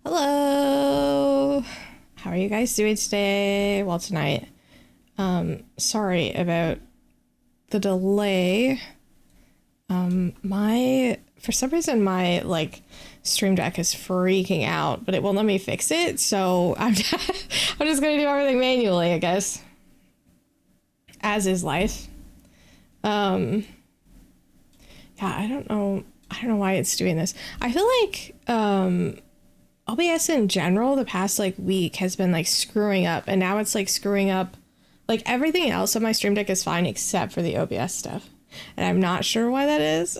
Hello. How are you guys doing today? Well, tonight. Sorry about the delay. My for some reason my stream deck is freaking out, but it won't let me fix it, so I'm I'm just gonna do everything manually, I guess. As is life. Yeah, I don't know why it's doing this. I feel like OBS in general the past week has been screwing up, and now it's screwing up everything else on my stream deck is fine except for the OBS stuff, and I'm not sure why that is.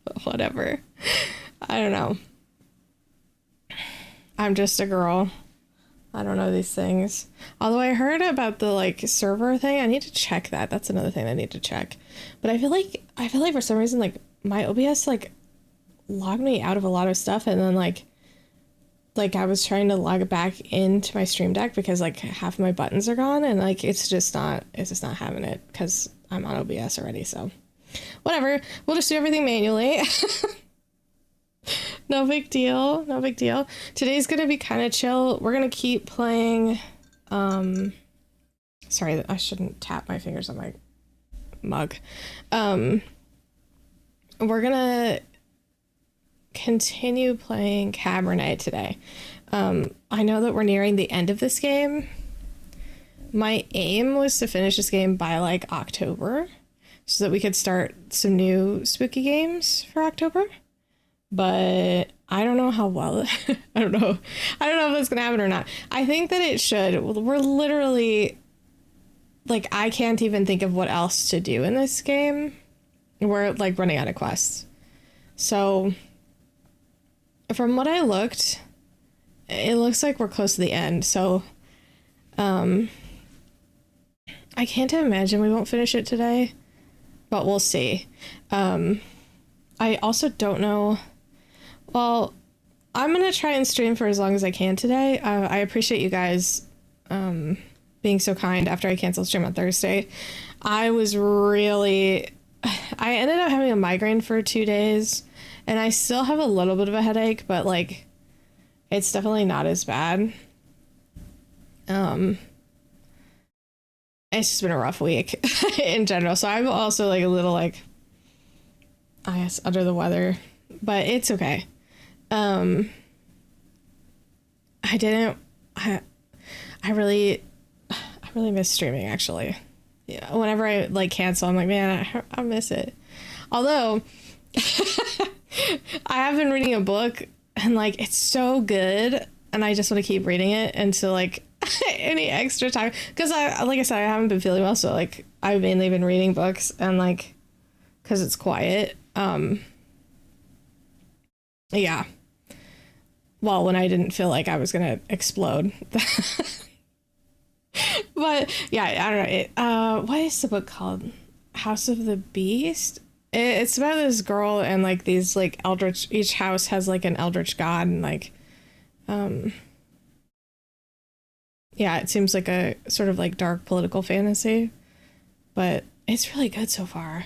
But whatever, I don't know. I'm just a girl. I don't know these things. Although I heard about the server thing. I need to check that. That's another thing I need to check. But I feel like for some reason my OBS logged me out of a lot of stuff, and then I was trying to log it back into my stream deck because half of my buttons are gone, and it's just not having it because I'm on OBS already. So whatever, we'll just do everything manually. No big deal. No big deal. Today's gonna be kind of chill. We're gonna keep playing. Sorry, I shouldn't tap my fingers on my mug. We're gonna continue playing Cabernet today. I know that we're nearing the end of this game. My aim was to finish this game by October so that we could start some new spooky games for October. But I don't know how well I don't know if that's gonna happen or not. I think that it should. We're literally I can't even think of what else to do in this game. We're running out of quests. So from what I looked, it looks like we're close to the end. So I can't imagine we won't finish it today, but we'll see. I also don't know. Well, I'm gonna try and stream for as long as I can today. I appreciate you guys being so kind after I canceled stream on Thursday. I ended up having a migraine for 2 days, and I still have a little bit of a headache, but it's definitely not as bad. It's just been a rough week in general. So I'm also a little I guess under the weather, but it's okay. I really miss streaming, actually. Yeah, whenever I cancel, I'm man, I miss it. Although I have been reading a book, and it's so good, and I just want to keep reading it until any extra time, because I said, I haven't been feeling well, so I've mainly been reading books, and because it's quiet. Yeah. Well, when I didn't feel like I was gonna explode. But yeah, I don't know. What is the book called? House of the Beast? It's about this girl and these eldritch. Each house has an eldritch god, and yeah, it seems like a sort of dark political fantasy, but it's really good so far.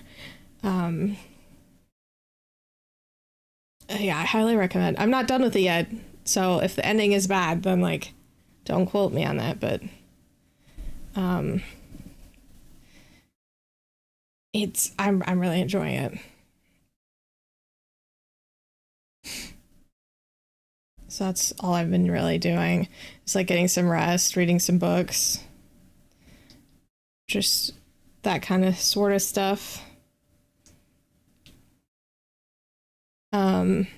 Yeah, I highly recommend. I'm not done with it yet, so if the ending is bad, then don't quote me on that, but I'm really enjoying it. So that's all I've been really doing. It's getting some rest, reading some books, just that kind of sort of stuff.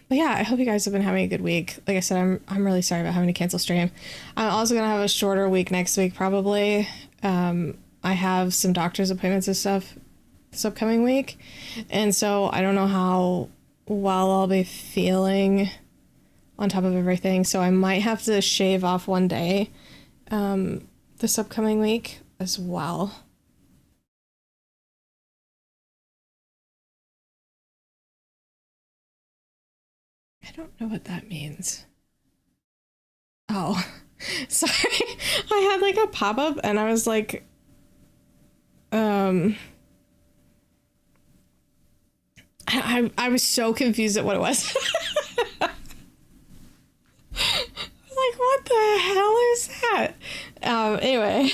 But yeah, I hope you guys have been having a good week. Like I said, I'm really sorry about having to cancel stream. I'm also gonna have a shorter week next week, probably. I have some doctor's appointments and stuff this upcoming week, and so I don't know how well I'll be feeling on top of everything, so I might have to shave off one day this upcoming week as well. I don't know what that means. Oh, sorry. I had a pop-up, and I was I was so confused at what it was. cat. Anyway,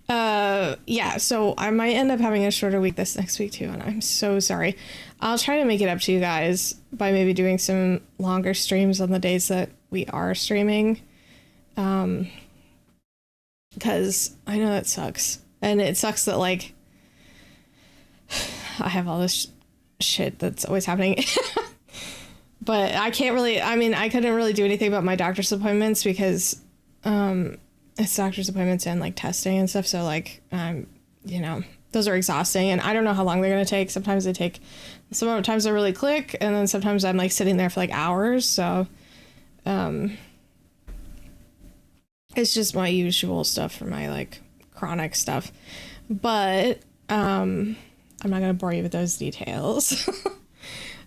yeah, so I might end up having a shorter week this next week too, and I'm so sorry. I'll try to make it up to you guys by maybe doing some longer streams on the days that we are streaming. Because I know that sucks. And it sucks that, like, I have all this shit that's always happening. But I can't really, I mean, I couldn't really do anything about my doctor's appointments because it's doctor's appointments and, like, testing and stuff. So, like, you know, those are exhausting. And I don't know how long they're going to take. Sometimes they take, sometimes they're really quick. And then sometimes I'm, like, sitting there for, like, hours. So, it's just my usual stuff for my, like, chronic stuff. But I'm not going to bore you with those details.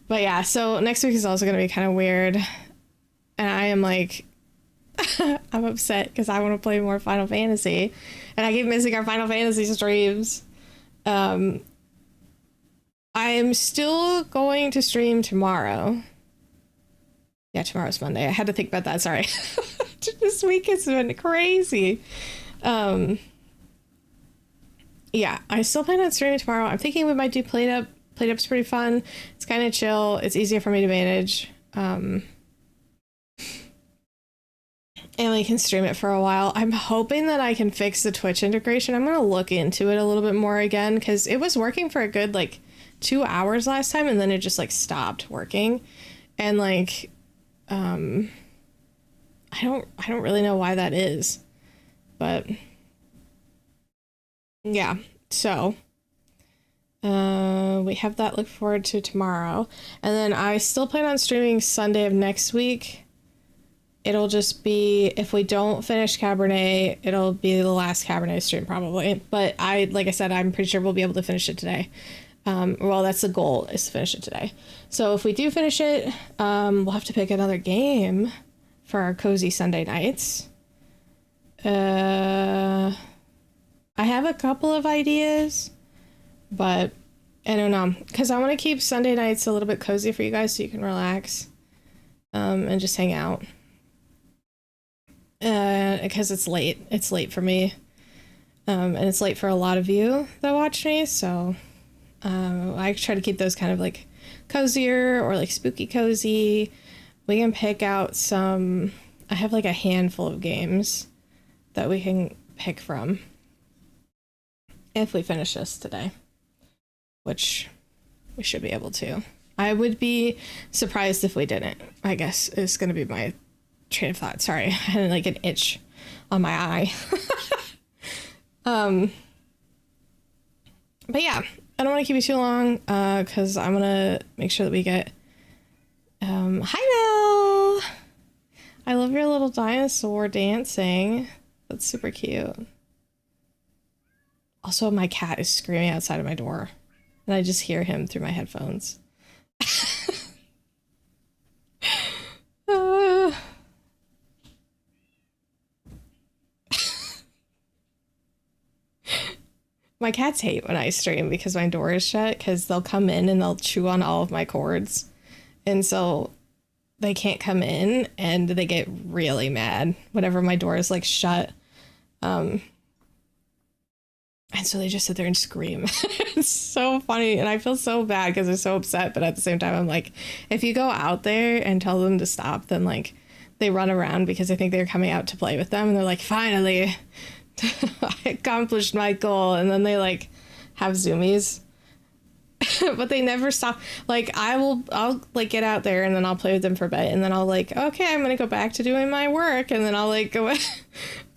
But yeah, so next week is also going to be kind of weird. And I am, like, I'm upset because I want to play more Final Fantasy. And I keep missing our Final Fantasy streams. I am still going to stream tomorrow. Yeah, tomorrow's Monday. I had to think about that. Sorry. This week has been crazy. Yeah, I still plan on streaming tomorrow. I'm thinking we might do Plate Up. Plate Up's pretty fun. It's kind of chill. It's easier for me to manage. And we can stream it for a while. I'm hoping that I can fix the Twitch integration. I'm going to look into it a little bit more again because it was working for a good, like, 2 hours last time and then it just, like, stopped working. And, like, I don't really know why that is, but yeah, so we have that look forward to tomorrow. And then I still plan on streaming Sunday of next week. It'll just be, if we don't finish Cabernet, it'll be the last Cabernet stream probably. But like I said, I'm pretty sure we'll be able to finish it today. Well, that's the goal, is to finish it today. So if we do finish it, we'll have to pick another game for our cozy Sunday nights. I have a couple of ideas, but I don't know, because I want to keep Sunday nights a little bit cozy for you guys so you can relax and just hang out. Because it's late. It's late for me. And it's late for a lot of you that watch me, so I try to keep those kind of like cozier or like spooky cozy. We can pick out some, I have like a handful of games that we can pick from if we finish this today, which we should be able to. I would be surprised if we didn't, I guess is going to be my train of thought. Sorry, I had like an itch on my eye. But yeah, I don't want to keep you too long because I want to make sure that we get hi Mel, I love your little dinosaur dancing. That's super cute. Also, my cat is screaming outside of my door and I just hear him through my headphones. My cats hate when I stream because my door is shut, because they'll come in and they'll chew on all of my cords. And so they can't come in and they get really mad whenever my door is like shut. And so they just sit there and scream. It's so funny. And I feel so bad because they're so upset. But at the same time, I'm like, if you go out there and tell them to stop, then like they run around because I think they're coming out to play with them. And they're like, finally, I accomplished my goal. And then they like have zoomies. But they never stop. Like I'll like get out there and then I'll play with them for a bit. And then I'll like, okay, I'm going to go back to doing my work. And then I'll like go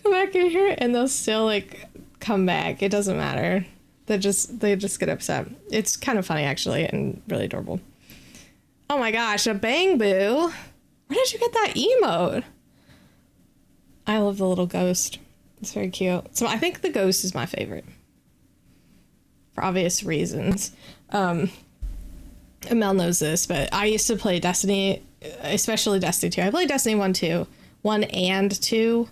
back in here and they'll still like come back. It doesn't matter. They just get upset. It's kind of funny actually and really adorable. Oh my gosh, a bang boo. Where did you get that emote? I love the little ghost. It's very cute. So I think the ghost is my favorite for obvious reasons. Mel knows this, but I used to play Destiny, especially Destiny 2. I played Destiny 1 too, 1 and 2,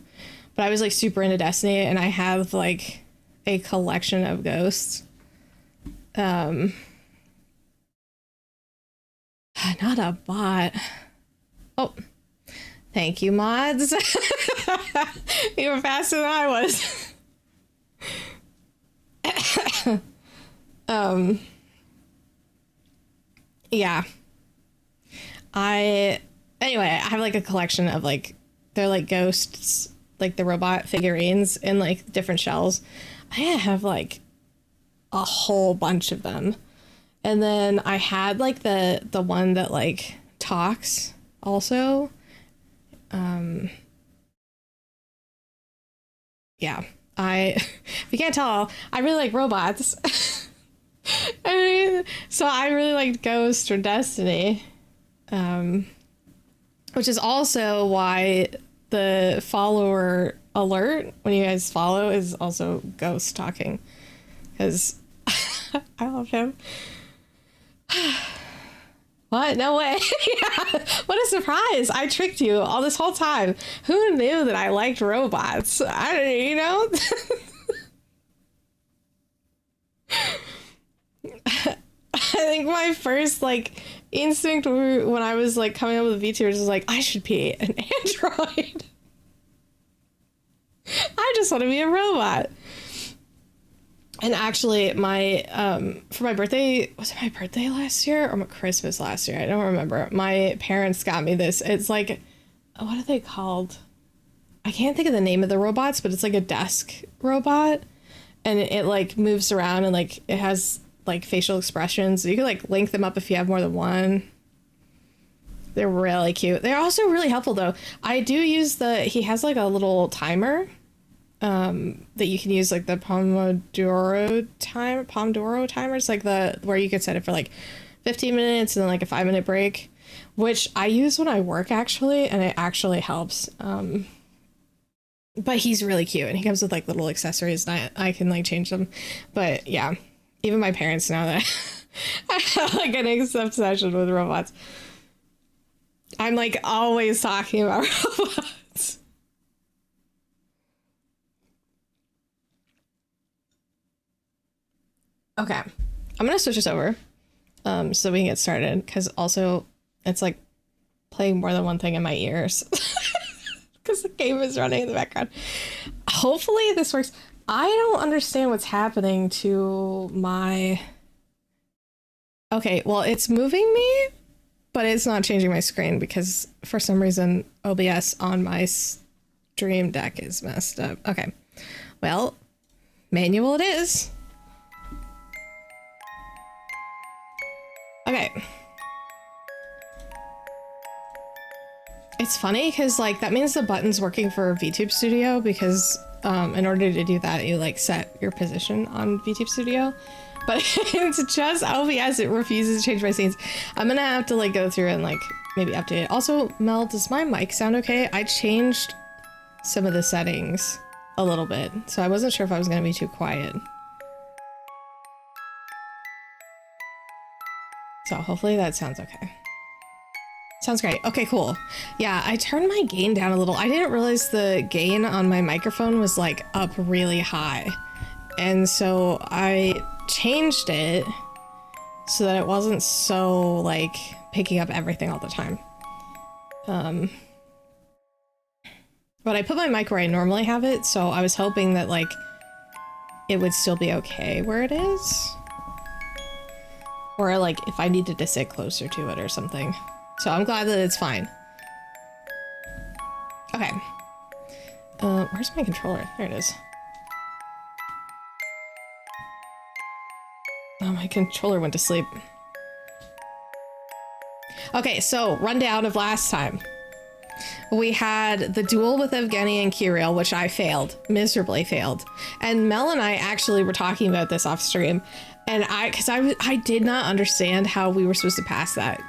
but I was like super into Destiny and I have like a collection of ghosts. Not a bot. Oh, thank you, mods. You were faster than I was. Yeah. Anyway, I have like a collection of like, they're like ghosts, like the robot figurines in like different shells. I have like a whole bunch of them. And then I had like the one that like talks also. Yeah. If you can't tell, I really like robots. I mean, so I really liked Ghost or Destiny. Which is also why the follower alert when you guys follow is also Ghost talking, because I love him. What? No way. Yeah. What a surprise. I tricked you all this whole time. Who knew that I liked robots? I don't, you know? I think my first like instinct when I was like coming up with VTubers was like, I should be an android. I just want to be a robot. And actually my for my birthday, was it my birthday last year or my Christmas last year? I don't remember. My parents got me this. It's like, what are they called? I can't think of the name of the robots, but it's like a desk robot, and it like moves around and like it has like facial expressions. You can like link them up if you have more than one. They're really cute. They're also really helpful though. I do use he has like a little timer that you can use, like the Pomodoro timer. It's like where you could set it for like 15 minutes and then like a 5-minute break, which I use when I work actually, and it actually helps. But he's really cute and he comes with like little accessories and I can like change them. But yeah, even my parents know that I have like an obsession with robots. I'm like always talking about robots. Okay, I'm gonna switch this over so we can get started, because also it's like playing more than one thing in my ears because the game is running in the background. Hopefully this works. I don't understand what's happening to my... Okay, well, it's moving me, but it's not changing my screen because for some reason OBS on my stream deck is messed up. Okay, well, manual it is. Okay. It's funny because like that means the button's working for VTube Studio, because in order to do that you like set your position on VTube Studio, but it's just OBS, it refuses to change my scenes. I'm gonna have to like go through and like maybe update it. Also, Mel, does my mic sound okay? I changed some of the settings a little bit, so I wasn't sure if I was gonna be too quiet. So hopefully that sounds okay. Sounds great. Okay, cool. Yeah, I turned my gain down a little. I didn't realize the gain on my microphone was like up really high. And so I changed it so that it wasn't so like picking up everything all the time. But I put my mic where I normally have it, so I was hoping that like it would still be okay where it is. Or like if I needed to sit closer to it or something. So I'm glad that it's fine. Okay. Where's my controller? There it is. Oh, my controller went to sleep. Okay, so rundown of last time. We had the duel with Evgeny and Kirill, which I failed, miserably failed. And Mel and I actually were talking about this off stream. And I did not understand how we were supposed to pass that.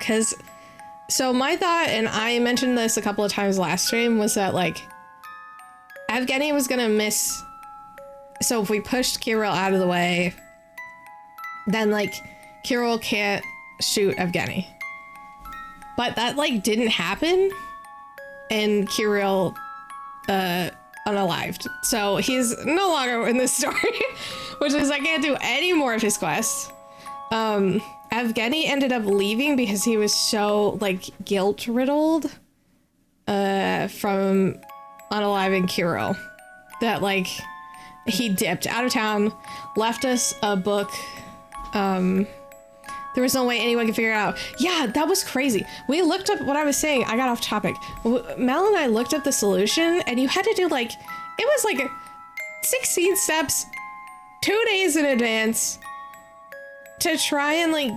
So my thought, and I mentioned this a couple of times last stream, was that like Evgeny was gonna miss. So if we pushed Kirill out of the way, then like Kirill can't shoot Evgeny. But that like didn't happen, and Kirill unalived. So he's no longer in this story, which is I can't do any more of his quests. Evgeny ended up leaving because he was so like guilt riddled from unaliving Kiro. That, like, he dipped out of town, left us a book. There was no way anyone could figure it out. Yeah, that was crazy. We looked up what I was saying. I got off topic. Mel and I looked up the solution, and you had to do, like, it was like 16 steps, 2 days in advance to try and, like,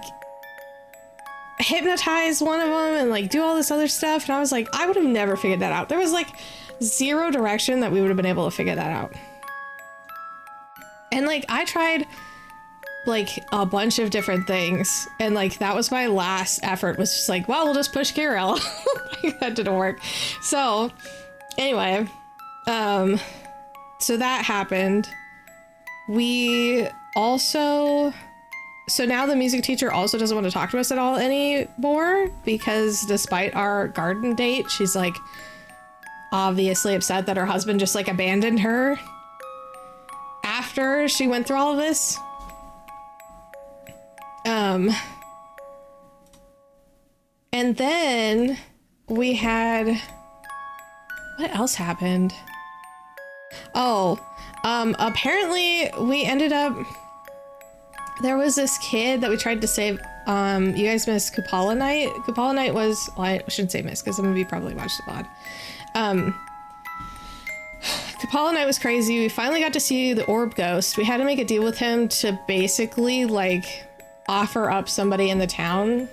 hypnotize one of them and, like, do all this other stuff. And I was like, I would have never figured that out. There was, like, zero direction that we would have been able to figure that out. And, like, I tried, like, a bunch of different things, and, like, that was my last effort, was just like, well, we'll just push Kirill. Like, that didn't work. So anyway, so that happened. We also, so now the music teacher also doesn't want to talk to us at all anymore, because despite our garden date, she's, like, obviously upset that her husband just, like, abandoned her after she went through all of this. And then we had, what else happened? Oh, apparently we ended up, there was this kid that we tried to save. You guys missed Kupala Night. Kupala Night was, well, I shouldn't say miss, because some of you probably watched the VOD. Kupala Night was crazy. We finally got to see the orb ghost. We had to make a deal with him to basically, like, offer up somebody in the town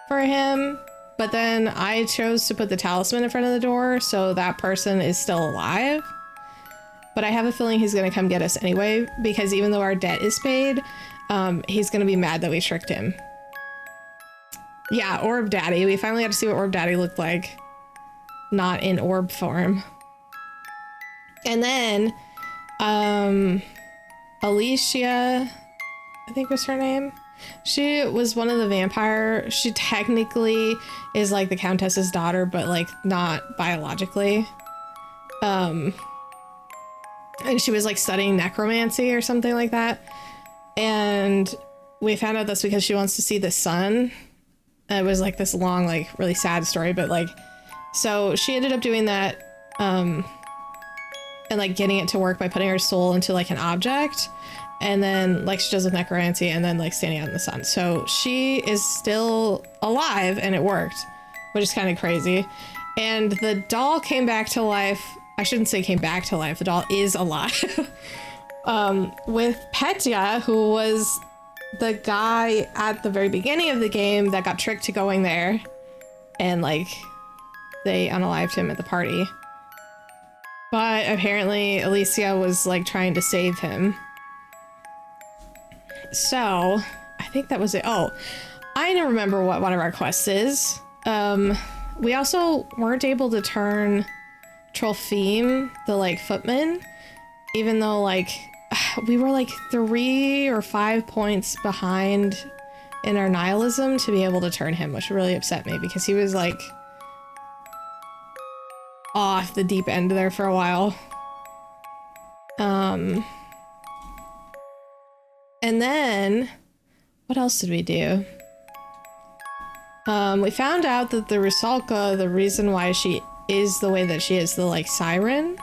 for him, but then I chose to put the talisman in front of the door, so that person is still alive. But I have a feeling he's gonna come get us anyway, because even though our debt is paid, he's gonna be mad that we tricked him. Yeah, Orb Daddy. We finally got to see what Orb Daddy looked like, not in orb form. And then Alicia, I think was her name. She was one of the vampire. She technically is, like, the Countess's daughter, but, like, not biologically. And she was, like, studying necromancy or something like that. And we found out that's because she wants to see the sun. It was, like, this long, like, really sad story, but, like, so she ended up doing that, and, like, getting it to work by putting her soul into, like, an object. And then, like, she does with necromancy, and then, like, standing out in the sun. So she is still alive, and it worked, which is kind of crazy. And the doll came back to life. I shouldn't say came back to life. The doll is alive. With Petya, who was the guy at the very beginning of the game that got tricked to going there. And, like, they unalived him at the party. But apparently Alicia was, like, trying to save him. So, I think that was it. Oh, I don't remember what one of our quests is. We also weren't able to turn Trollfeem, the, like, footman, even though, like, we were, like, 3 or 5 points behind in our nihilism to be able to turn him, which really upset me, because he was, like, off the deep end there for a while. And then, what else did we do? We found out that the Rusalka, the reason why she is the way that she is, the, like, siren.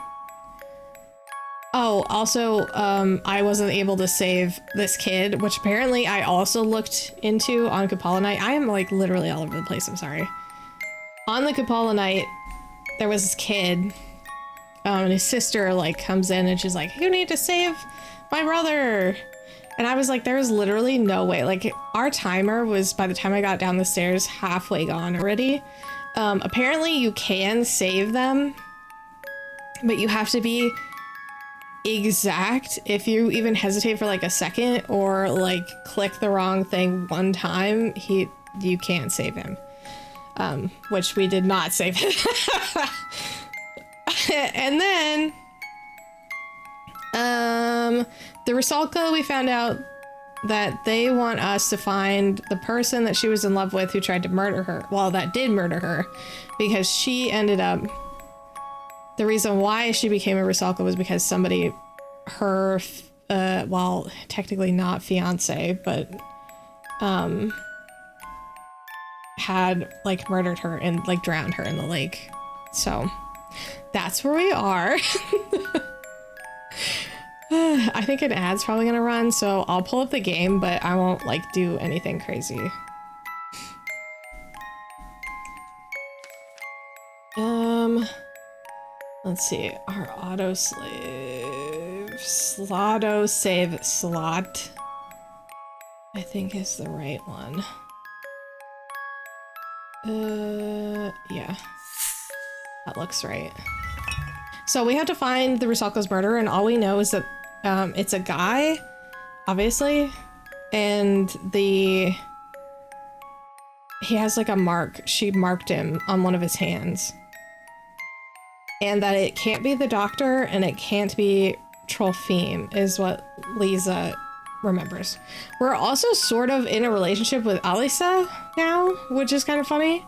Oh, also, I wasn't able to save this kid, which apparently I also looked into on Kupala Night. I am, like, literally all over the place, I'm sorry. On the Kupala Night, there was this kid, and his sister, like, comes in and she's like, you need to save my brother. And I was like, there's literally no way. Like, our timer was, by the time I got down the stairs, halfway gone already. Apparently you can save them, but you have to be exact. If you even hesitate for, like, a second or, like, click the wrong thing one time, you can't save him. Which we did not save him. And then, the Rusalka, we found out that they want us to find the person that she was in love with who tried to murder her. Well, that did murder her, because she ended up, the reason why she became a Rusalka was because somebody, her, well, technically not fiance, but, had, like, murdered her and, like, drowned her in the lake. So, That's where we are. I think an ad's probably gonna run, so I'll pull up the game, but I won't like do anything crazy. Let's see, our autosave slot, I think is the right one. Yeah, that looks right. So we have to find the Rusalka's murderer, and all we know is that it's a guy, obviously, and he has like a mark. She marked him on one of his hands. And that it can't be the doctor and it can't be Trollfeem is what Lisa remembers. We're also sort of in a relationship with Alisa now, which is kind of funny.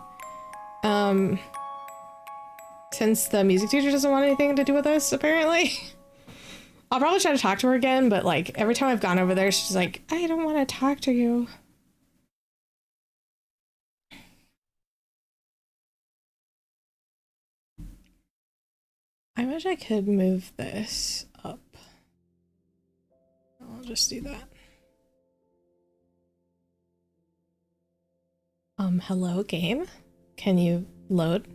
Since the music teacher doesn't want anything to do with us, apparently. I'll probably try to talk to her again, but like every time I've gone over there, she's like, I don't want to talk to you. I wish I could move this up. I'll just do that. Hello game? Can you load?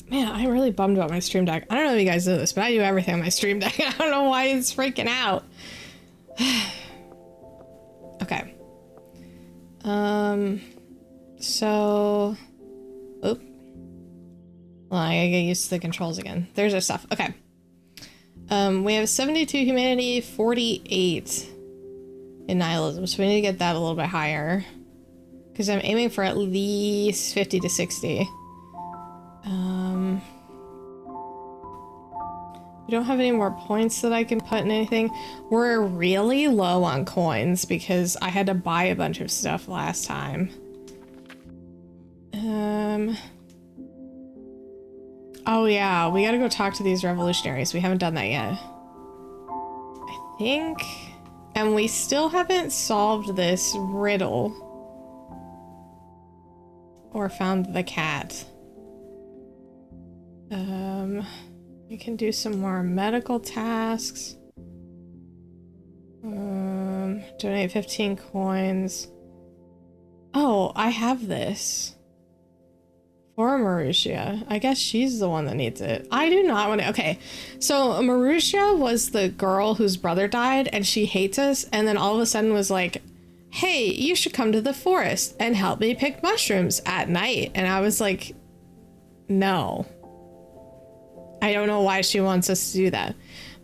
Man, I'm really bummed about my stream deck. I don't know if you guys know this, but I do everything on my stream deck. I don't know why it's freaking out. Okay. So, oop. Well, I gotta get used to the controls again. There's our stuff. Okay. We have 72 humanity, 48 in nihilism, so we need to get that a little bit higher. Because I'm aiming for at least 50 to 60. We don't have any more points that I can put in anything. We're really low on coins because I had to buy a bunch of stuff last time. Oh yeah, we gotta go talk to these revolutionaries. We haven't done that yet. I think. And we still haven't solved this riddle. Or found the cat. We can do some more medical tasks. Donate 15 coins. Oh, I have this. For Marussia. I guess she's the one that needs it. I do not want to. Okay, so Marussia was the girl whose brother died and she hates us, and then all of a sudden was like, hey, you should come to the forest and help me pick mushrooms at night. And I was like, no. I don't know why she wants us to do that.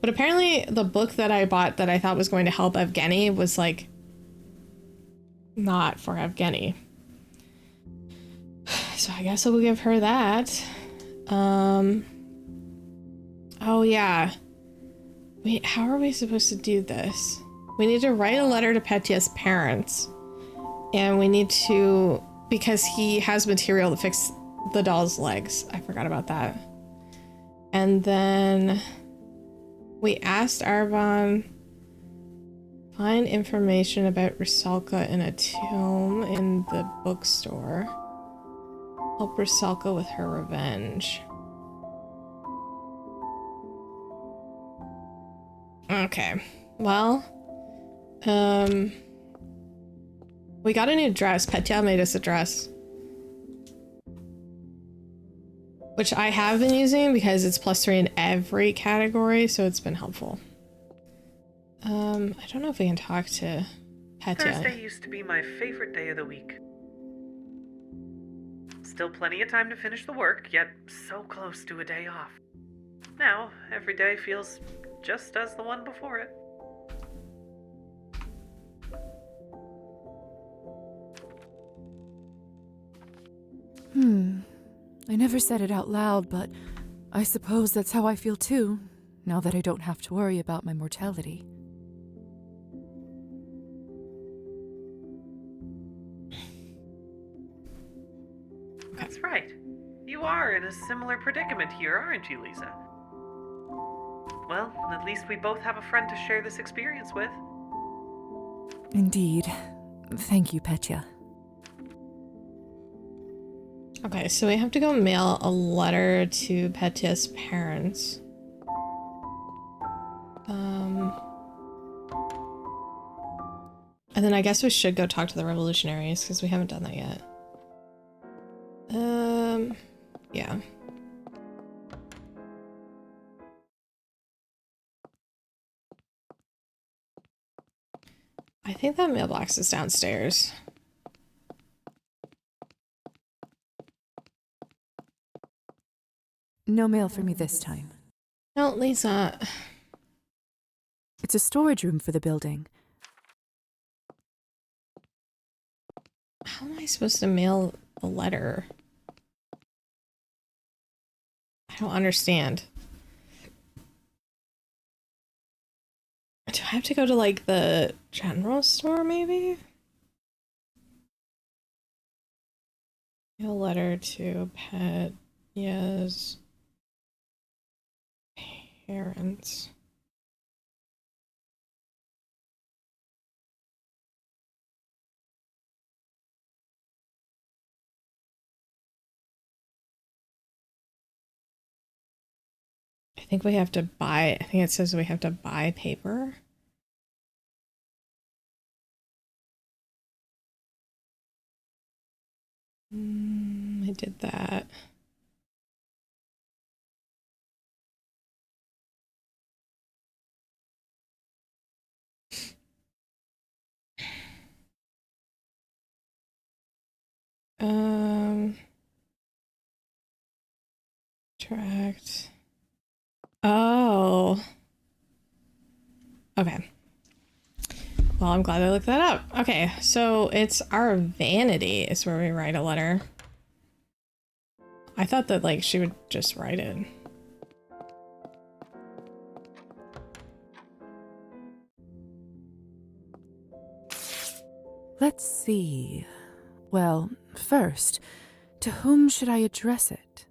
But apparently the book that I bought that I thought was going to help Evgeny was like not for Evgeny. So I guess I will give her that. Oh yeah. Wait, how are we supposed to do this? We need to write a letter to Petya's parents. And we need to, because he has material to fix the doll's legs. I forgot about that. And then we asked Arbon, find information about Rusalka in a tomb in the bookstore. Help Rusalka with her revenge. Okay, well, we got a new dress. Petya made us a dress. Which I have been using because it's +3 in every category, so it's been helpful. I don't know if we can talk to Petya. Thursday used to be my favorite day of the week. Still plenty of time to finish the work, yet so close to a day off. Now, every day feels just as the one before it. I never said it out loud, but I suppose that's how I feel too, now that I don't have to worry about my mortality. That's right. You are in a similar predicament here, aren't you, Lisa? Well, at least we both have a friend to share this experience with. Indeed. Thank you, Petya. Okay, so we have to go mail a letter to Petya's parents. And then I guess we should go talk to the revolutionaries because we haven't done that yet. Yeah. I think that mailbox is downstairs. No mail for me this time. No, Lisa. It's a storage room for the building. How am I supposed to mail the letter? I don't understand. Do I have to go to, like, the general store, maybe? Mail letter to Petya's parents. I think we have to buy, I think it says we have to buy paper. I did that. Tract. Oh. Okay. Well, I'm glad I looked that up. Okay, so it's our vanity is where we write a letter. I thought that, like, she would just write it. Let's see. Well, first, to whom should I address it?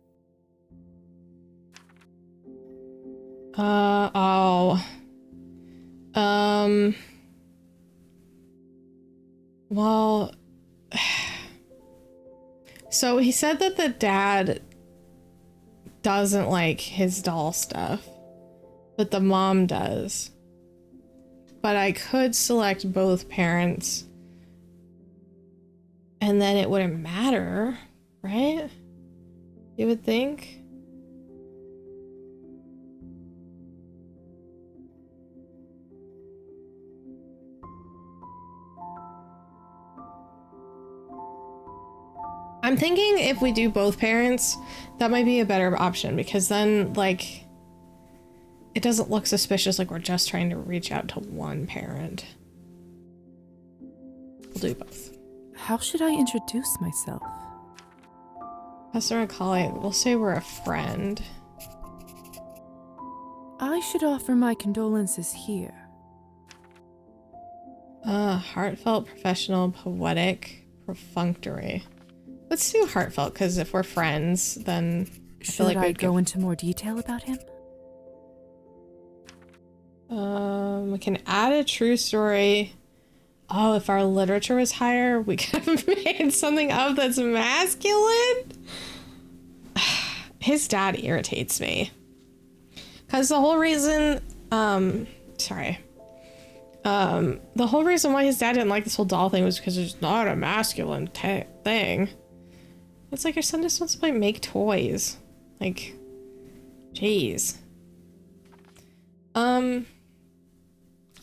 Well, so he said that the dad doesn't like his doll stuff, but the mom does. But I could select both parents, and then it wouldn't matter, right? You would think. I'm thinking if we do both parents, that might be a better option because then, like, it doesn't look suspicious like we're just trying to reach out to one parent. We'll do both. How should I introduce myself? Customer calling, we'll say we're a friend. I should offer my condolences here. Heartfelt, professional, poetic, perfunctory. Let's do heartfelt, because if we're friends, then Should I go into more detail about him? We can add a true story. Oh, if our literature was higher, we could have made something up that's masculine. His dad irritates me. Because the whole reason, the whole reason why his dad didn't like this whole doll thing was because it's not a masculine thing. It's like your son just wants to play make toys. Like, jeez.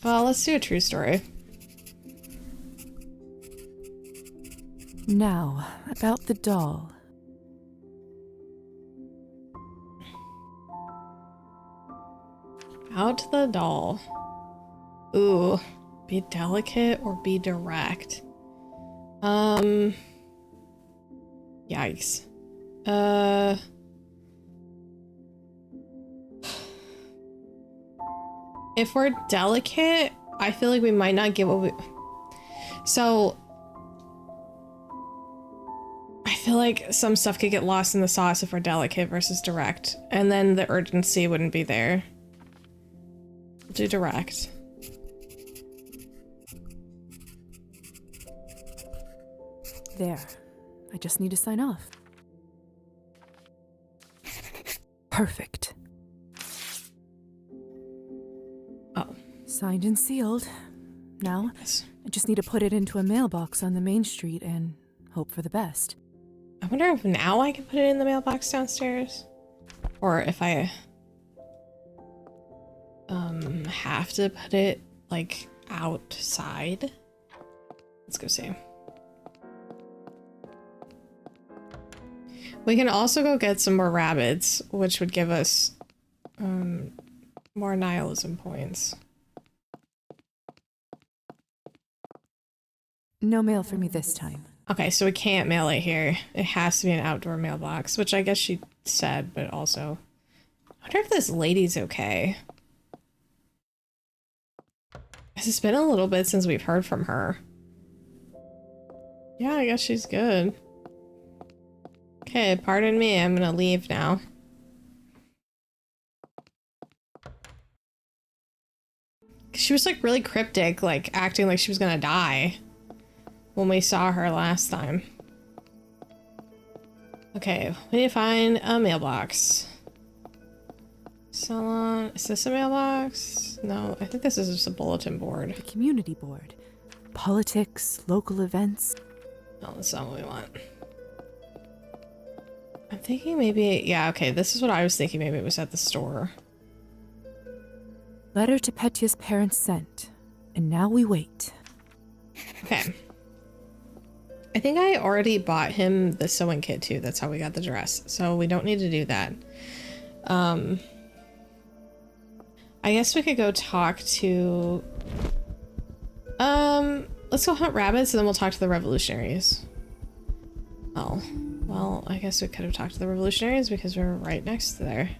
Well, let's do a true story. Now, about the doll. Out the doll. Ooh, be delicate or be direct. Yikes. If we're delicate, I feel like we might not get what we... So, I feel like some stuff could get lost in the sauce if we're delicate versus direct. And then the urgency wouldn't be there. We'll do direct. There. I just need to sign off. Perfect. Oh. Signed and sealed. Now, Yes. I just need to put it into a mailbox on the main street and hope for the best. I wonder if now I can put it in the mailbox downstairs, or if I have to put it like outside. Let's go see. We can also go get some more rabbits, which would give us more nihilism points. No mail for me this time. Okay, so we can't mail it here. It has to be an outdoor mailbox, which I guess she said, but also... I wonder if this lady's okay. 'Cause it's been a little bit since we've heard from her. Yeah, I guess she's good. Okay, pardon me, I'm gonna leave now. She was like really cryptic, like acting like she was gonna die when we saw her last time. Okay, we need to find a mailbox. Salon, is this a mailbox? No, I think this is just a bulletin board. The community board. Politics, local events. No, that's not what we want. I'm thinking maybe, yeah, okay, this is what I was thinking. Maybe it was at the store. Letter to Petya's parents sent. And now we wait. Okay. I think I already bought him the sewing kit too. That's how we got the dress. So we don't need to do that. I guess we could go talk to... let's go hunt rabbits and then we'll talk to the revolutionaries. Oh, well, I guess we could have talked to the revolutionaries because we're right next to there.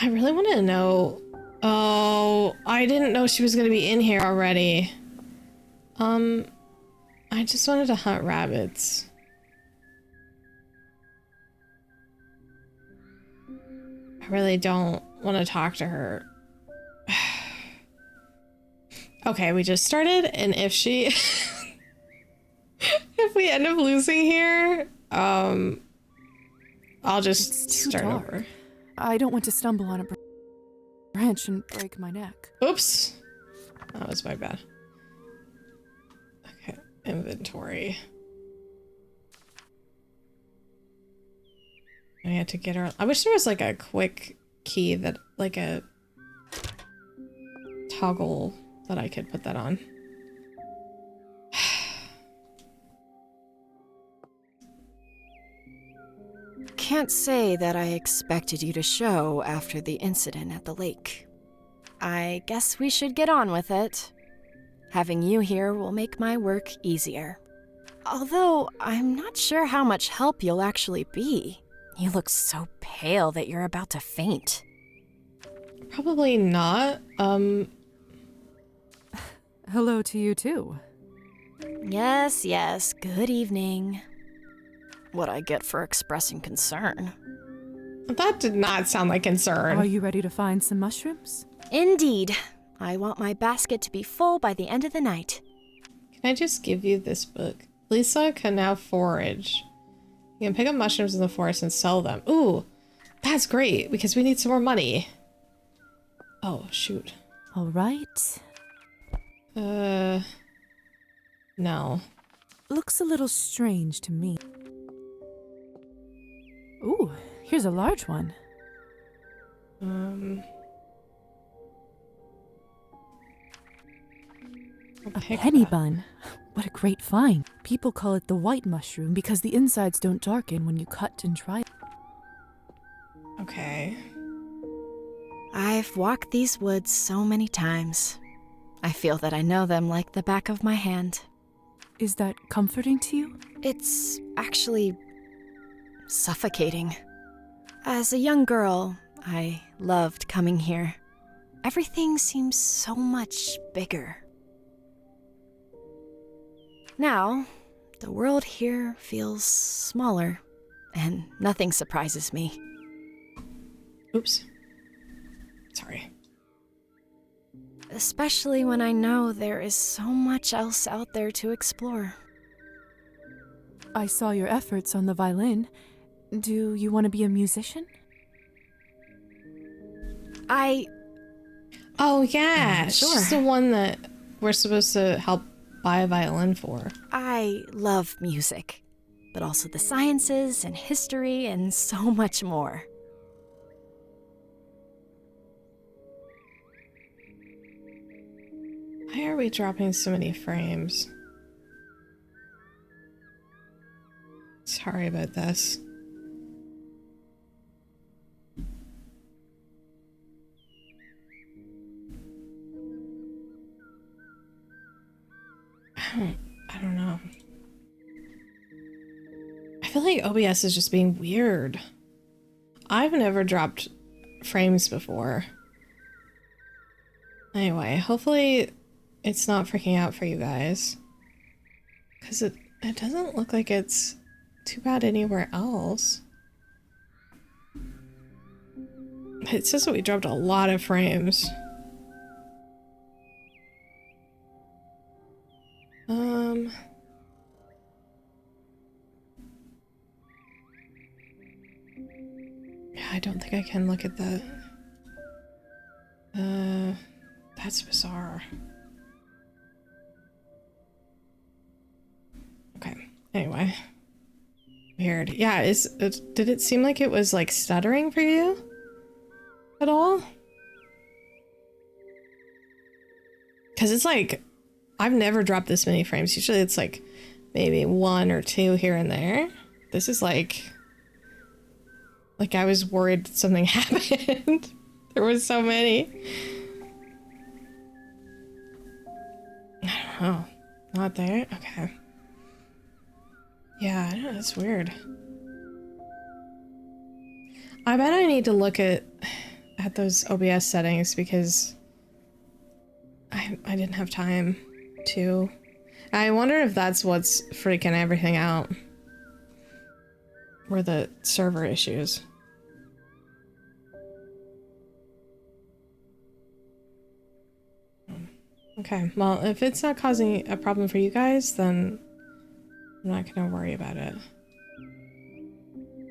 I really want to know. Oh, I didn't know she was going to be in here already. I just wanted to hunt rabbits. I really don't want to talk to her. Okay, we just started, and if she... if we end up losing here, I'll just start over. I don't want to stumble on a branch and break my neck. Oops. That was my bad. Okay, inventory. I had to get her. I wish there was like a quick key that, like a toggle that I could put that on. Can't say that I expected you to show after the incident at the lake. I guess we should get on with it. Having you here will make my work easier. Although, I'm not sure how much help you'll actually be. You look so pale that you're about to faint. Probably not. Hello to you too. Yes, good evening. What I get for expressing concern. That did not sound like concern. Are you ready to find some mushrooms? Indeed. I want my basket to be full by the end of the night. Can I just give you this book? Lisa can now forage. You can pick up mushrooms in the forest and sell them. Ooh, that's great because we need some more money. Oh, shoot. All right. No. Looks a little strange to me. Ooh, here's a large one. I'll A pick penny that. bun. What a great find. People call it the white mushroom because the insides don't darken when you cut and dry. Okay. I've walked these woods so many times. I feel that I know them like the back of my hand. Is that comforting to you? It's actually suffocating. As a young girl, I loved coming here. Everything seems so much bigger. Now, the world here feels smaller, and nothing surprises me. Oops. Sorry. Especially when I know there is so much else out there to explore. I saw your efforts on the violin. Do you want to be a musician? Oh, yeah. Sure. She's the one that we're supposed to help buy a violin for. I love music, but also the sciences and history and so much more. Why are we dropping so many frames? Sorry about this. I don't know. I feel like OBS is just being weird. I've never dropped frames before. Anyway, hopefully it's not freaking out for you guys. Because it doesn't look like it's too bad anywhere else. It says that we dropped a lot of frames. Yeah, I don't think I can look at that. That's bizarre. Okay, anyway. Weird. Yeah, did it seem like it was like stuttering for you? At all? Because it's like, I've never dropped this many frames. Usually it's like maybe 1 or 2 here and there. This is like I was worried something happened. There was so many. I don't know. Not there? Okay. Yeah, I know, that's weird. I bet I need to look at those OBS settings because I didn't have time to. I wonder if that's what's freaking everything out. Or the server issues. Okay, well, if it's not causing a problem for you guys, then I'm not gonna worry about it.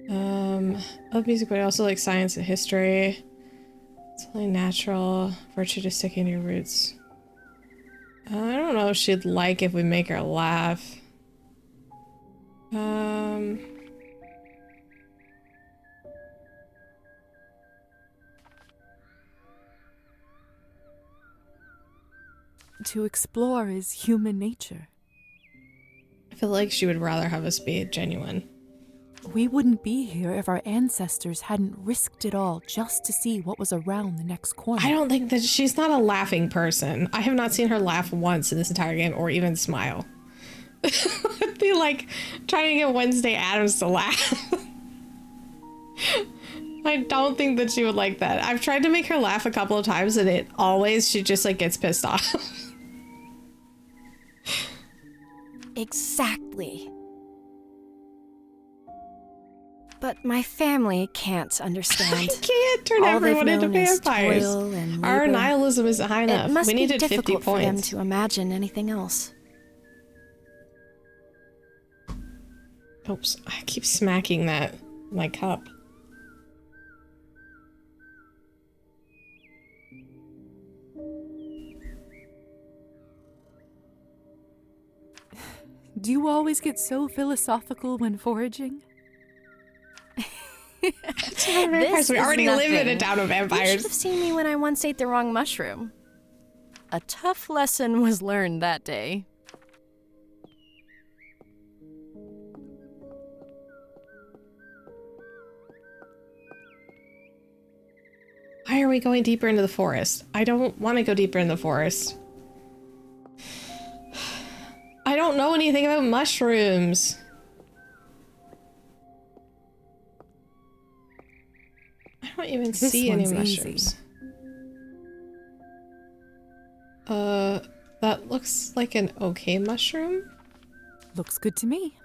I love music, but I also like science and history. It's only natural virtue to sticking to your roots. I don't know if she'd like if we make her laugh. To explore is human nature. I feel like she would rather have us be genuine. We wouldn't be here if our ancestors hadn't risked it all just to see what was around the next corner. I don't think that she's not a laughing person. I have not seen her laugh once in this entire game or even smile. It'd be like trying to get Wednesday Addams to laugh. I don't think that she would like that. I've tried to make her laugh a couple of times and she just like gets pissed off. Exactly. But my family can't understand. I can't turn All everyone they've into known is vampires. toil and Our labor. nihilism isn't high enough. It must We be needed 50 difficult for them points. to imagine anything else. Oops, I keep smacking my cup. Do you always get so philosophical when foraging? Vampires. We already live in a town of You should vampires. have seen me when I once ate the wrong mushroom. A tough lesson was learned that day. Why are we going deeper into the forest? I don't want to go deeper in the forest. I don't know anything about mushrooms. I don't even This see any one's mushrooms. That looks like an okay mushroom. Looks good to me.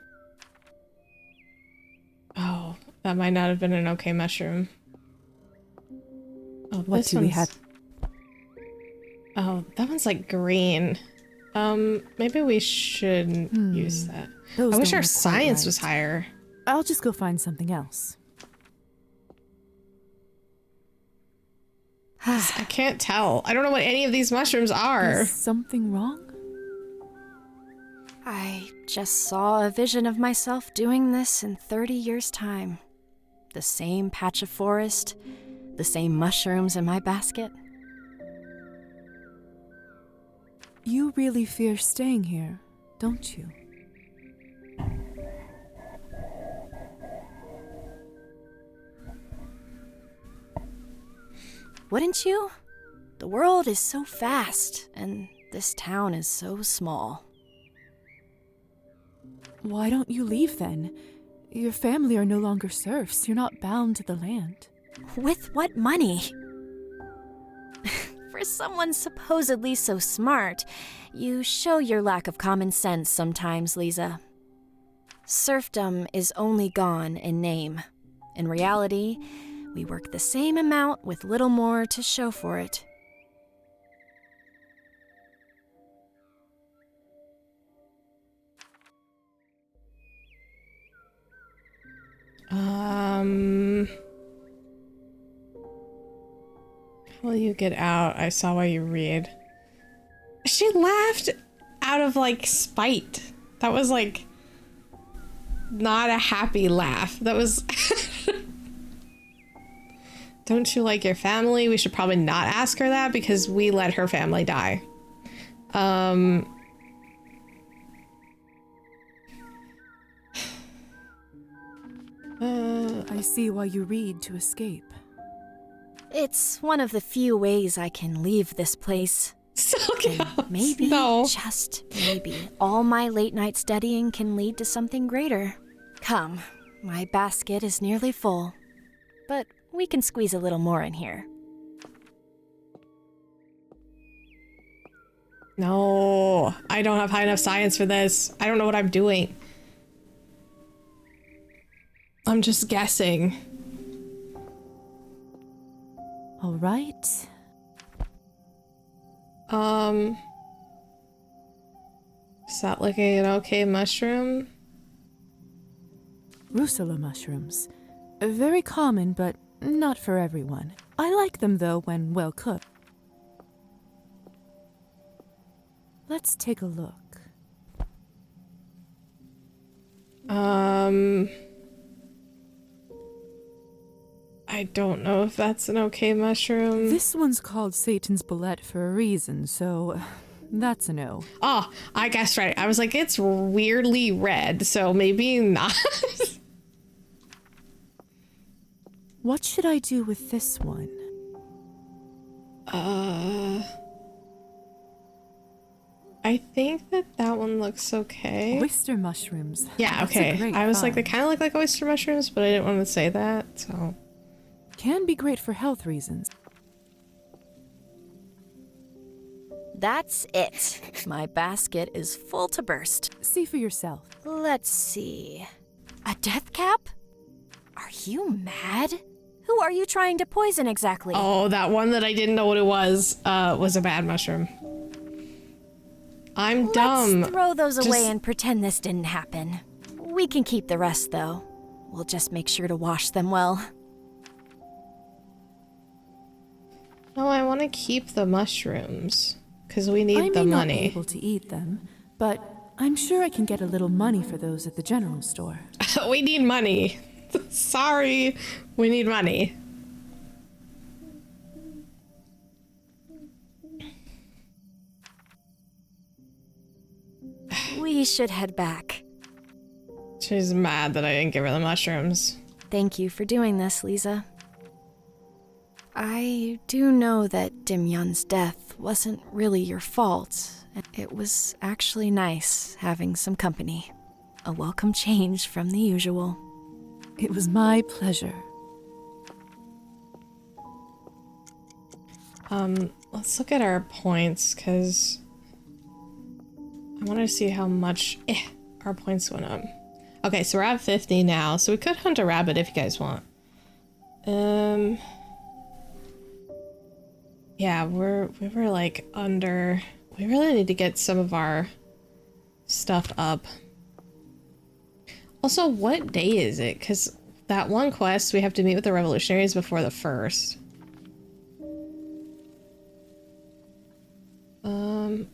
Oh, that might not have been an okay mushroom. Oh, What this do we one's... have? Oh, that one's like green. Maybe we shouldn't use that. Those I wish don't our look quite science right. was higher. I'll just go find something else. I can't tell. I don't know what any of these mushrooms are. Is something wrong? I just saw a vision of myself doing this in 30 years' time. The same patch of forest, the same mushrooms in my basket. You really fear staying here, don't you? Wouldn't you? The world is so fast, and this town is so small. Why don't you leave then? Your family are no longer serfs. You're not bound to the land. With what money? For someone supposedly so smart, you show your lack of common sense sometimes, Lisa. Serfdom is only gone in name. In reality, we work the same amount with little more to show for it. How will you get out? I saw why you read. She laughed out of like spite. That was like not a happy laugh. That was Don't you like your family? We should probably not ask her that because we let her family die. I see why you read to escape. It's one of the few ways I can leave this place. And maybe, just maybe, all my late-night studying can lead to something greater. Come, my basket is nearly full, but we can squeeze a little more in here. No, I don't have high enough science for this. I don't know what I'm doing. I'm just guessing. All right. Is that looking an okay mushroom? Rusula mushrooms. Very common, but not for everyone. I like them, though, when well cooked. Let's take a look. I don't know if that's an okay mushroom. This one's called Satan's Bullet for a reason, so that's a no. Oh, I guessed right. I was like, it's weirdly red, so maybe not. What should I do with this one? I think that one looks okay. Oyster mushrooms. Yeah, That's a okay. great I was like, they find. kind of look like oyster mushrooms, but I didn't want to say that, so. Can be great for health reasons. That's it. My basket is full to burst. See for yourself. Let's see. A death cap? Are you mad? Who are you trying to poison exactly? Oh, that one that I didn't know what it was a bad mushroom. I'm dumb. Let's throw those away Just- and pretend this didn't happen. We can keep the rest, though. We'll just make sure to wash them well. No, I want to keep the mushrooms because we need I the may not be money. able to eat them, but I'm sure I can get a little money for those at the general store. We need money. Sorry, we need money. We should head back. She's mad that I didn't give her the mushrooms. Thank you for doing this, Lisa. I do know that Dimyun's death wasn't really your fault. It was actually nice having some company. A welcome change from the usual. It was my pleasure. Let's look at our points because I want to see how much our points went up. Okay, so we're at 50 now, so we could hunt a rabbit if you guys want. Yeah, we were like under. We really need to get some of our stuff up. Also, what day is it? Because that one quest, we have to meet with the revolutionaries before the 1st.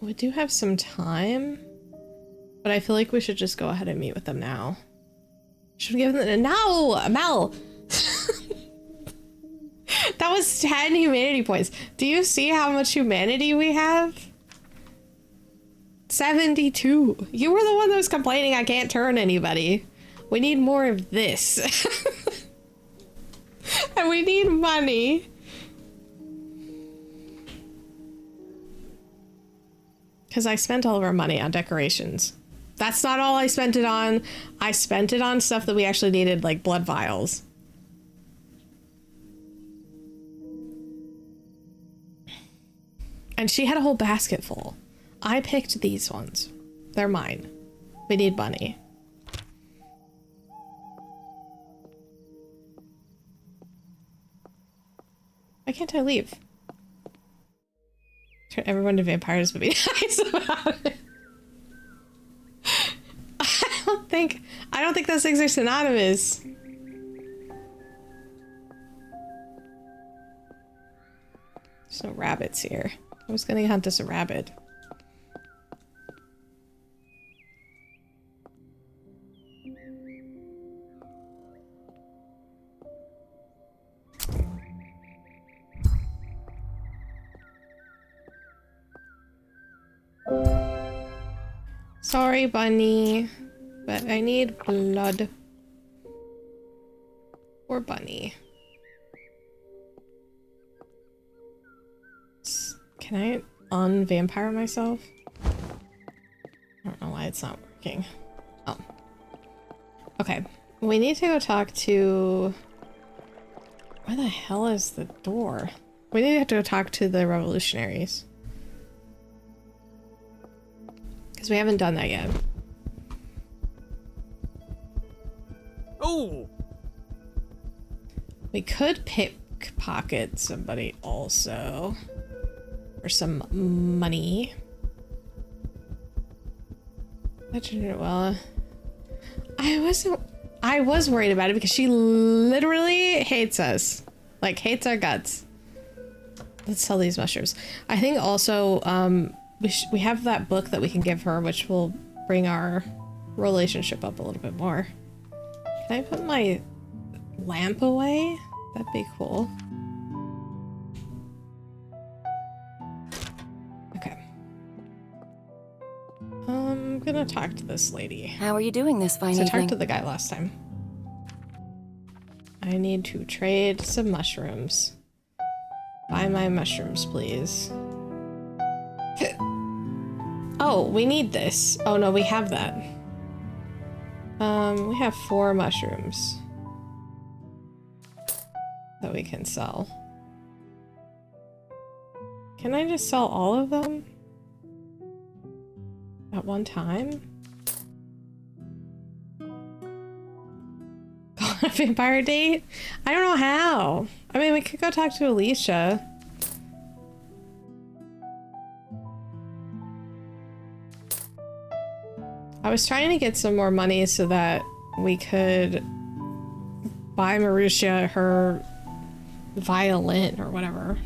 We do have some time, but I feel like we should just go ahead and meet with them now. Should we give them no, Mel. That was 10 humanity points. Do you see how much humanity we have? 72. You were the one that was complaining I can't turn anybody. We need more of this. And we need money. Because I spent all of our money on decorations. That's not all I spent it on. I spent it on stuff that we actually needed, like blood vials. And she had a whole basket full. I picked these ones. They're mine. We need money. Why can't I leave? Turn everyone to vampires, but be nice about it. I don't think those things are synonymous. There's no rabbits here. I was gonna hunt us a rabbit. Sorry, bunny, but I need blood. Poor bunny. Can I unvampire myself? I don't know why it's not working. Oh. Okay. We need to go talk to... Where the hell is the door? We need to have to go talk to the revolutionaries. Because we haven't done that yet. Oh! We could pickpocket somebody also. For some money. Well, I was worried about it because she literally hates us. Like, hates our guts. Let's sell these mushrooms. I think also, we have that book that we can give her, which will bring our relationship up a little bit more. Can I put my lamp away? That'd be cool. Okay. I'm gonna talk to this lady. How are you doing this fine evening? I talked to the guy last time. I need to trade some mushrooms. Buy my mushrooms, please. Oh, we need this. Oh no, we have that. We have 4 mushrooms that we can sell. Can I just sell all of them at one time? Go on a vampire date? I don't know how. I mean, we could go talk to Alicia. I was trying to get some more money so that we could buy Marussia her violin or whatever.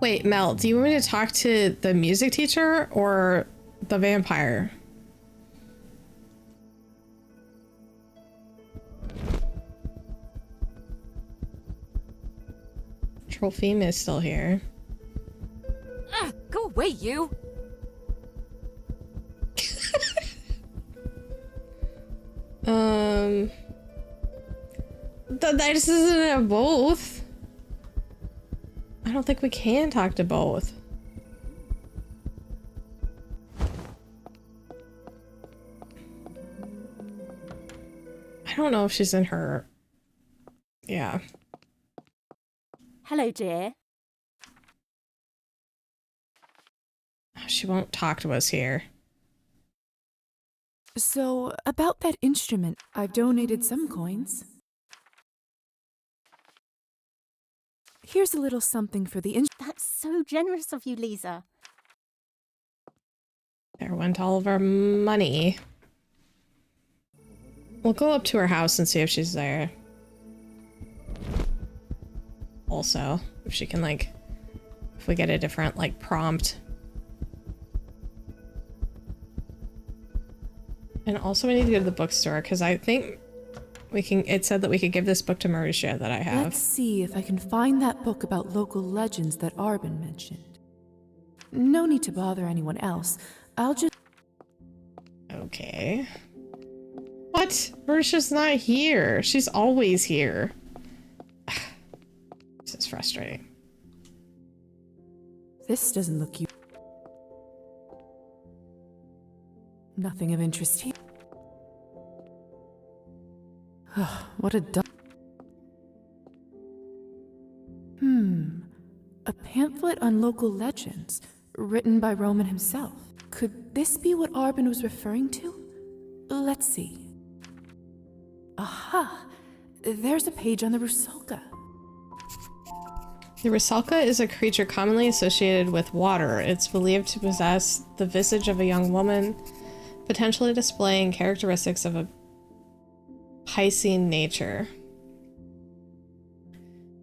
Wait, Mel, do you want me to talk to the music teacher or the vampire? Tropheme is still here. Go away, you! This isn't a both. I don't think we can talk to both. I don't know if she's in her... Yeah. Hello, dear. She won't talk to us here. So, about that instrument, I've donated some coins. Here's a little something for the That's so generous of you, Lisa. There went all of our money. We'll go up to her house and see if she's there. Also, if she can, like, if we get a different, like, prompt. And also we need to go to the bookstore, because I think we can, it said that we could give this book to Mauricia that I have. Let's see if I can find that book about local legends that Arbin mentioned. No need to bother anyone else. I'll just... Okay. What? Mauricia's not here. She's always here. This is frustrating. This doesn't look you. Nothing of interest here. What a dumb... A pamphlet on local legends, written by Roman himself. Could this be what Arbin was referring to? Let's see. Aha! There's a page on the Rusalka. The Rusalka is a creature commonly associated with water. It's believed to possess the visage of a young woman, potentially displaying characteristics of a Piscean nature.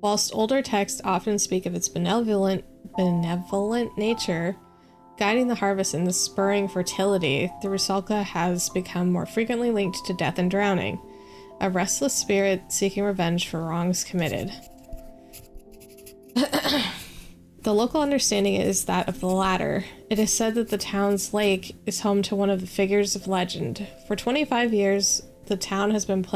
Whilst older texts often speak of its benevolent nature, guiding the harvest and spurring fertility, the Rusalka has become more frequently linked to death and drowning, a restless spirit seeking revenge for wrongs committed. The local understanding is that of the latter. It is said that the town's lake is home to one of the figures of legend. For 25 years, the town has been